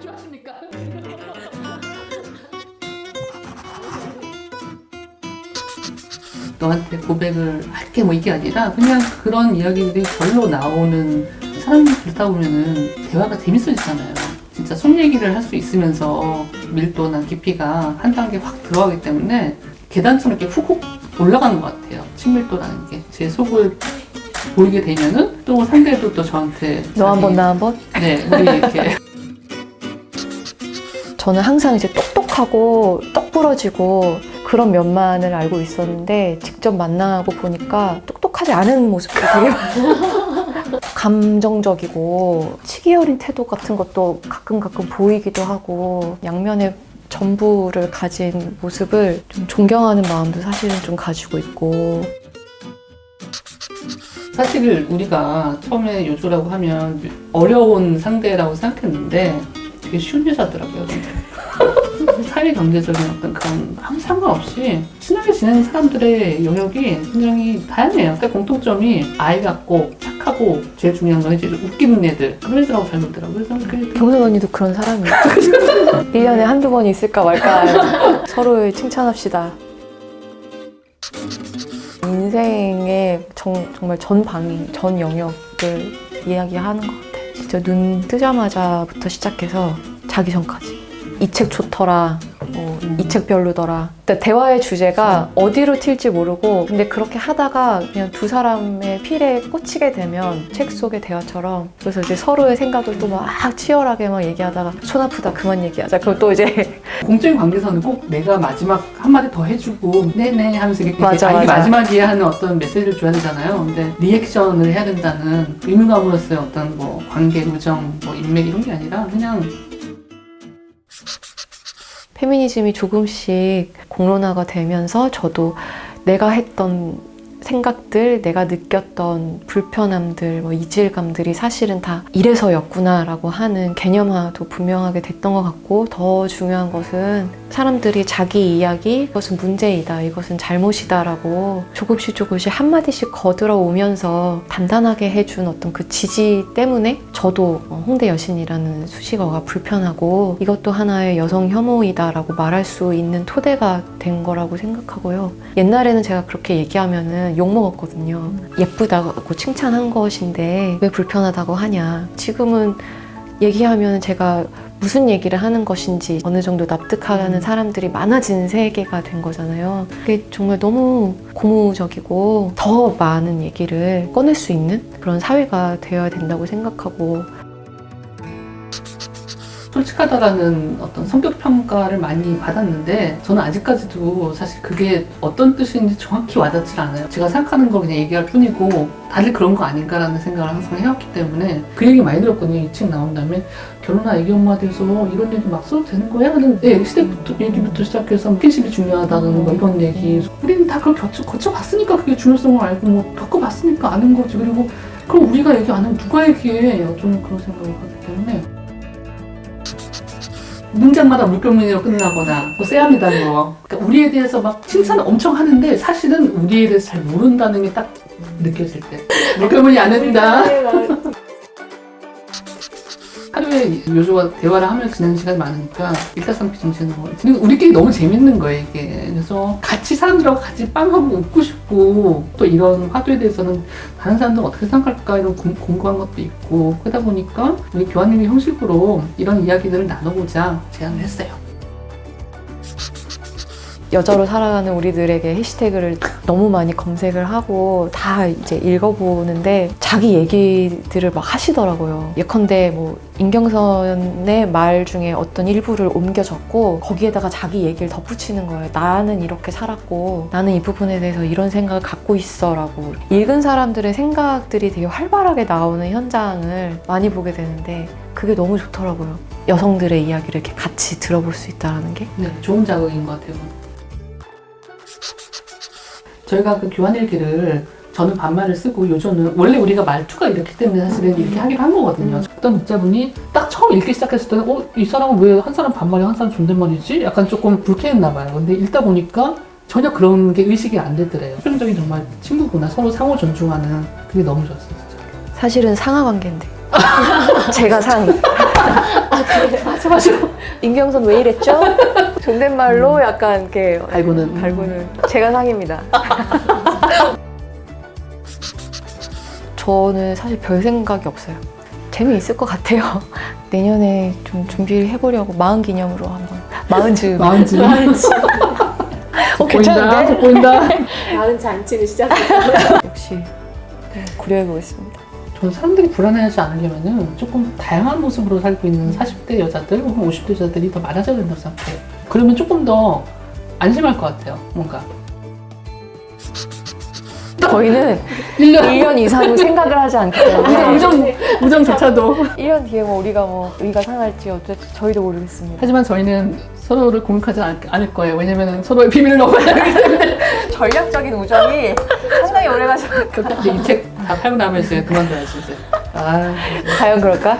주저하십니까? 너한테 고백을 할게 뭐 이게 아니라 그냥 그런 이야기들이 절로 나오는 사람들이 그렇다 보면은 대화가 재밌어지잖아요. 진짜 속 얘기를 할 수 있으면서 밀도나 깊이가 한 단계 확 들어가기 때문에 계단처럼 이렇게 훅훅 올라가는 것 같아요. 친밀도라는 게. 제 속을 보이게 되면은 또 상대도 또 저한테 너 한 번, 나 한 번? 네, 우리 이렇게 저는 항상 이제 똑똑하고 똑 부러지고 그런 면만을 알고 있었는데 직접 만나고 보니까 똑똑하지 않은 모습도 되게 감정적이고 치기 어린 태도 같은 것도 가끔 보이기도 하고 양면의 전부를 가진 모습을 좀 존경하는 마음도 사실은 좀 가지고 있고. 사실 우리가 처음에 요조라고 하면 어려운 상대라고 생각했는데 되게 쉬운 여자더라고요. 사회 경제적인 어떤 그런 아무 상관없이 친하게 지내는 사람들의 영역이 굉장히 다양해요. 그러니까 공통점이 아이 같고 착하고 제일 중요한 건 이제 웃기는 애들 그런 애들하고 잘 놀더라고요. 그래서 경선 언니도 그런 사람이에요. 1년에 한두 번이 있을까 말까 서로를 칭찬합시다. 인생의 정말 전 방위, 전 영역을 이야기하는 것 같아요. 진짜 눈 뜨자마자부터 시작해서 자기 전까지. 이 책 좋더라, 이 책 별로더라. 그러니까 대화의 주제가 어디로 튈지 모르고 근데 그렇게 하다가 그냥 두 사람의 필에 꽂히게 되면 책 속의 대화처럼 그래서 이제 서로의 생각을 또 막 치열하게 막 얘기하다가 손 아프다 그만 얘기하자. 그럼 또 이제 공적인 관계에서는 꼭 내가 마지막 한마디 더 해주고 네네 하면서 이렇게 맞아. 이게 마지막이야 하는 어떤 메시지를 줘야 되잖아요. 근데 리액션을 해야 된다는 의무감으로서의 어떤 뭐 관계, 우정, 뭐 인맥 이런 게 아니라 그냥 페미니즘이 조금씩 공론화가 되면서 저도 내가 했던 생각들, 내가 느꼈던 불편함들, 뭐 이질감들이 사실은 다 이래서였구나라고 하는 개념화도 분명하게 됐던 것 같고 더 중요한 것은 사람들이 자기 이야기, 이것은 문제이다, 이것은 잘못이다라고 조금씩 한마디씩 거들어 오면서 단단하게 해준 어떤 그 지지 때문에 저도 홍대 여신이라는 수식어가 불편하고 이것도 하나의 여성 혐오이다라고 말할 수 있는 토대가 된 거라고 생각하고요. 옛날에는 제가 그렇게 얘기하면은 욕먹었거든요. 예쁘다고 칭찬한 것인데 왜 불편하다고 하냐. 지금은 얘기하면 제가 무슨 얘기를 하는 것인지 어느 정도 납득하는 사람들이 많아진 세계가 된 거잖아요. 그게 정말 너무 고무적이고 더 많은 얘기를 꺼낼 수 있는 그런 사회가 되어야 된다고 생각하고 솔직하다라는 어떤 성격 평가를 많이 받았는데 저는 아직까지도 사실 그게 어떤 뜻인지 정확히 와닿질 않아요. 제가 생각하는 걸 그냥 얘기할 뿐이고 다들 그런 거 아닌가라는 생각을 항상 해왔기 때문에 그 얘기 많이 들었거든요. 이 책 나온 다음에 결혼한 애기 엄마 돼서 이런 얘기 막 써도 되는 거야? 하는 시댁부터 얘기부터 시작해서 스킨십이 중요하다는 거 이런 얘기 우리는 다 그걸 거쳐봤으니까 그게 중요성을 알고 뭐 겪어봤으니까 아는 거지. 그리고 그럼 우리가 얘기 안 하면 누가 얘기해? 저는 그런 생각을 하기 때문에 문장마다 물결문으로 끝나거나 뭐 쎄합니다는 거. 그러니까 우리에 대해서 막 칭찬을 엄청 하는데 사실은 우리에 대해서 잘 모른다는 게 딱 느껴질 때 물결문이 안 된다. 하루에 요조와 대화를 하면서 지내는 시간이 많으니까 일타쌍피 정신으로 그리고 우리끼리 너무 재밌는 거예요 이게. 그래서 같이 사람들하고 같이 빵하고 웃고 싶고 또 이런 화두에 대해서는 다른 사람들은 어떻게 생각할까 이런 궁금한 것도 있고 그러다 보니까 우리 교환일기 형식으로 이런 이야기들을 나눠보자 제안을 했어요. 여자로 살아가는 우리들에게 해시태그를 너무 많이 검색을 하고 다 이제 읽어보는데 자기 얘기들을 막 하시더라고요. 예컨대 뭐 임경선의 말 중에 어떤 일부를 옮겨 적고 거기에다가 자기 얘기를 덧붙이는 거예요. 나는 이렇게 살았고 나는 이 부분에 대해서 이런 생각을 갖고 있어 라고. 읽은 사람들의 생각들이 되게 활발하게 나오는 현장을 많이 보게 되는데 그게 너무 좋더라고요. 여성들의 이야기를 이렇게 같이 들어볼 수 있다는 게. 네, 좋은 자극인 것 같아요. 저희가 그 교환일기를 저는 반말을 쓰고 요조는 원래 우리가 말투가 이렇기 때문에 사실은 이렇게 하기로 한 거거든요. 어떤 독자분이 딱 처음 읽기 시작했을 때 이 사람은 왜 한 사람 반말이야 한 사람 존댓말이지? 약간 조금 불쾌했나 봐요. 근데 읽다 보니까 전혀 그런 게 의식이 안 되더래요. 표현적인 정말 친구구나. 서로 상호 존중하는 그게 너무 좋았어요. 진짜. 사실은 상하 관계인데 제가 상. 맞아. 임경선 왜 이랬죠? 존댓말로 약간 이렇게 발구는. 제가 상입니다. 저는 사실 별 생각이 없어요. 재미있을 것 같아요. 내년에 좀 준비를 해보려고 마흔 기념으로 한번 마흔즈 보인다. 보인다. 다른 잔치를 시작했어요. 역시 고려해보겠습니다. 저는 사람들이 불안해하지 않으려면은 조금 다양한 모습으로 살고 있는 40대 여자들 혹은 50대 여자들이 더 많아져야 된다고 생각해요. 그러면 조금 더 안심할 것 같아요. 뭔가. 저희는 1년 이상 생각을 하지 않기 때문에 우정조차도. 1년 뒤에 우리가 상할지 어쩔지 저희도 모르겠습니다. 하지만 저희는 서로를 공격하지 않을 거예요. 왜냐면 서로의 비밀을 넘어야 하기 때문에. 전략적인 우정이 상당히 오래가서 이 책 다 팔고 나면 이제 그만둬야지 이제. 과연 그럴까?